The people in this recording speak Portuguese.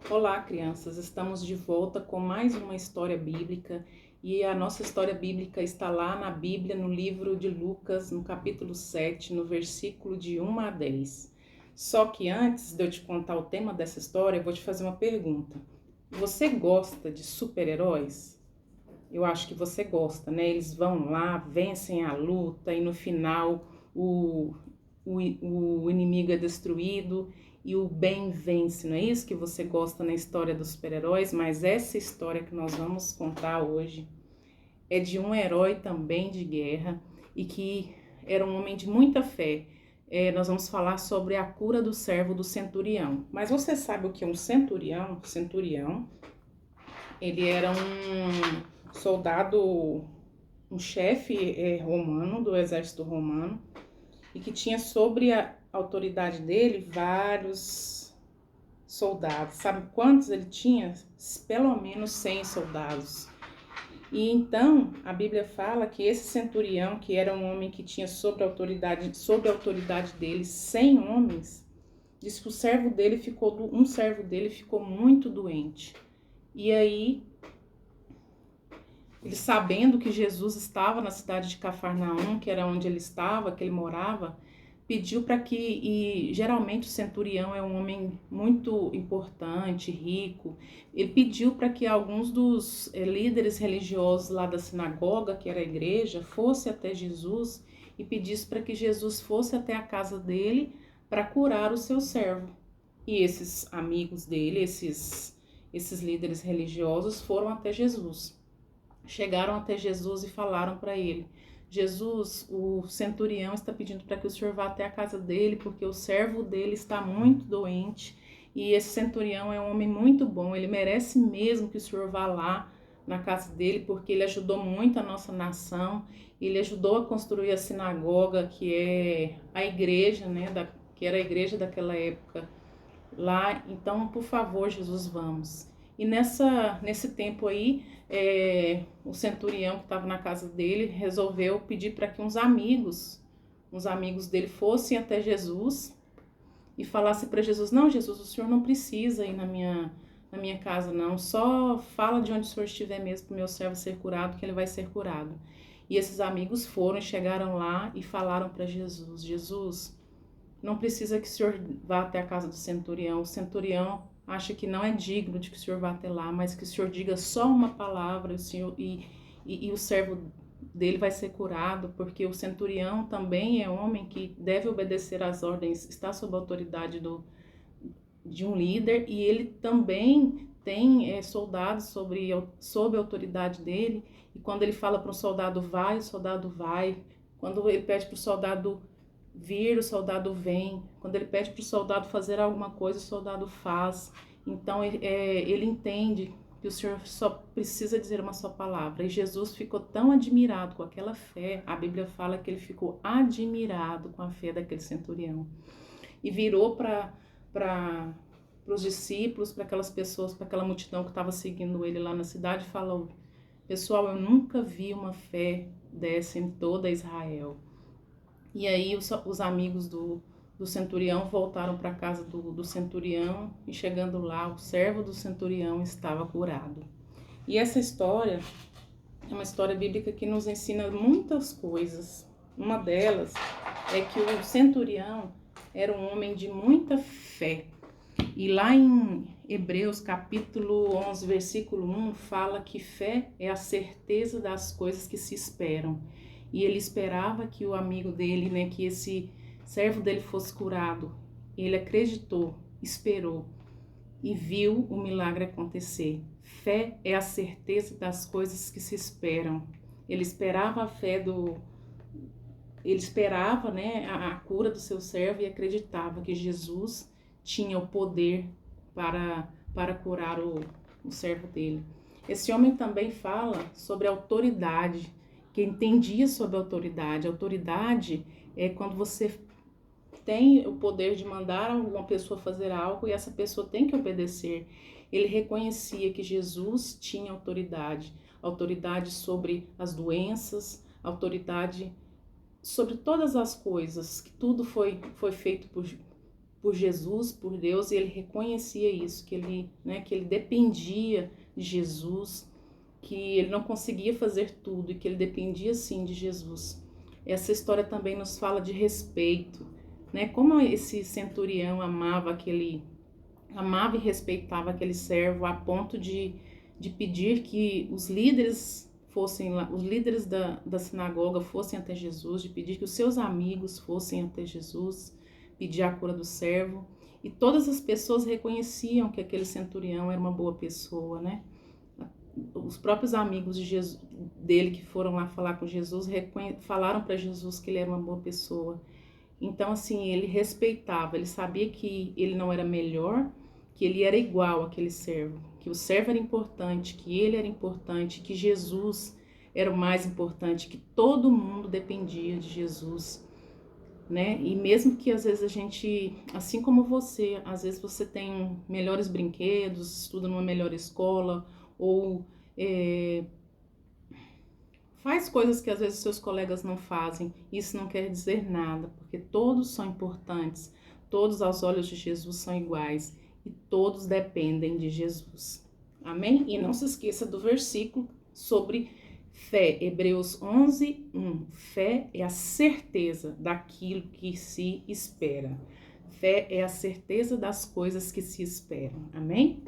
Olá, crianças! Estamos de volta com mais uma história bíblica e a nossa história bíblica está lá na Bíblia, no livro de Lucas, no capítulo 7, no versículo de 1 a 10. Só que antes de eu te contar o tema dessa história, eu vou te fazer uma pergunta. Você gosta de super-heróis? Eu acho que você gosta, né? Eles vão lá, vencem a luta e no final o inimigo é destruído e o bem vence. Não é isso que você gosta na história dos super-heróis? Mas essa história que nós vamos contar hoje é de um herói também de guerra e que era um homem de muita fé. Nós vamos falar sobre a cura do servo do centurião. Mas você sabe o que é um centurião? Centurião, ele era um soldado, um chefe romano, do exército romano, e que tinha sobre a autoridade dele vários soldados. Sabe quantos ele tinha? Pelo menos 100 soldados. E então a Bíblia fala que esse centurião, que era um homem que tinha sob a autoridade dele 100 homens, diz que um servo dele ficou muito doente. E aí, ele sabendo que Jesus estava na cidade de Cafarnaum, que era onde ele estava, que ele morava, pediu para que, e geralmente o centurião é um homem muito importante, rico, ele pediu para que alguns dos líderes religiosos lá da sinagoga, que era a igreja, fosse até Jesus e pedisse para que Jesus fosse até a casa dele para curar o seu servo. E esses amigos dele, esses líderes religiosos foram até Jesus. Chegaram até Jesus e falaram para ele: Jesus, o centurião está pedindo para que o senhor vá até a casa dele, porque o servo dele está muito doente. E esse centurião é um homem muito bom, ele merece mesmo que o senhor vá lá na casa dele, porque ele ajudou muito a nossa nação, ele ajudou a construir a sinagoga, que é a igreja, né, que era a igreja daquela época lá. Então, por favor, Jesus, vamos. E nesse tempo aí, o centurião que estava na casa dele resolveu pedir para que uns amigos dele fossem até Jesus e falassem para Jesus: não, Jesus, o senhor não precisa ir na minha casa, não. Só fala de onde o senhor estiver mesmo para o meu servo ser curado, que ele vai ser curado. E esses amigos foram, chegaram lá e falaram para Jesus: Jesus, não precisa que o senhor vá até a casa do centurião. O centurião acha que não é digno de que o senhor vá até lá, mas que o senhor diga só uma palavra, o senhor, e o servo dele vai ser curado, porque o centurião também é homem que deve obedecer às ordens, está sob a autoridade de um líder, e ele também tem soldados sob a autoridade dele, e quando ele fala para um soldado vai, o soldado vai. Quando ele pede para o soldado vir, o soldado vem. Quando ele pede para o soldado fazer alguma coisa, o soldado faz. Então ele entende que o Senhor só precisa dizer uma só palavra. E Jesus ficou tão admirado com aquela fé, a Bíblia fala que ele ficou admirado com a fé daquele centurião. E virou para os discípulos, para aquelas pessoas, para aquela multidão que estava seguindo ele lá na cidade, e falou: pessoal, eu nunca vi uma fé dessa em toda Israel. E aí os amigos do centurião voltaram para a casa do centurião, e chegando lá, o servo do centurião estava curado. E essa história é uma história bíblica que nos ensina muitas coisas. Uma delas é que o centurião era um homem de muita fé. E lá em Hebreus capítulo 11, versículo 1, fala que fé é a certeza das coisas que se esperam. E ele esperava que o amigo dele, né, que esse servo dele fosse curado. Ele acreditou, esperou e viu o milagre acontecer. Fé é a certeza das coisas que se esperam. Ele esperava ele esperava, né, a cura do seu servo e acreditava que Jesus tinha o poder para curar o servo dele. Esse homem também fala sobre autoridade, que entendia sobre autoridade. Autoridade é quando você tem o poder de mandar uma pessoa fazer algo e essa pessoa tem que obedecer. Ele reconhecia que Jesus tinha autoridade sobre as doenças, autoridade sobre todas as coisas, que tudo foi feito por Jesus, por Deus, e ele reconhecia isso, que ele, né, que ele dependia de Jesus, que ele não conseguia fazer tudo e que ele dependia sim de Jesus. Essa história também nos fala de respeito, né? Como esse centurião amava e respeitava aquele servo a ponto de pedir que os líderes fossem lá, os líderes da sinagoga fossem até Jesus, de pedir que os seus amigos fossem até Jesus, pedir a cura do servo. E todas as pessoas reconheciam que aquele centurião era uma boa pessoa, né? Os próprios amigos de Jesus, dele que foram lá falar com Jesus, falaram para Jesus que ele era uma boa pessoa. Então, assim, ele respeitava, ele sabia que ele não era melhor, que ele era igual àquele servo, que o servo era importante, que ele era importante, que Jesus era o mais importante, que todo mundo dependia de Jesus, né? E mesmo que às vezes a gente, assim como você, às vezes você tem melhores brinquedos, estuda numa melhor escola, ou faz coisas que às vezes seus colegas não fazem. Isso não quer dizer nada, porque todos são importantes, todos aos olhos de Jesus são iguais e todos dependem de Jesus. Amém? E não se esqueça do versículo sobre fé, Hebreus 11, 1. Fé é a certeza daquilo que se espera. Fé é a certeza das coisas que se esperam. Amém?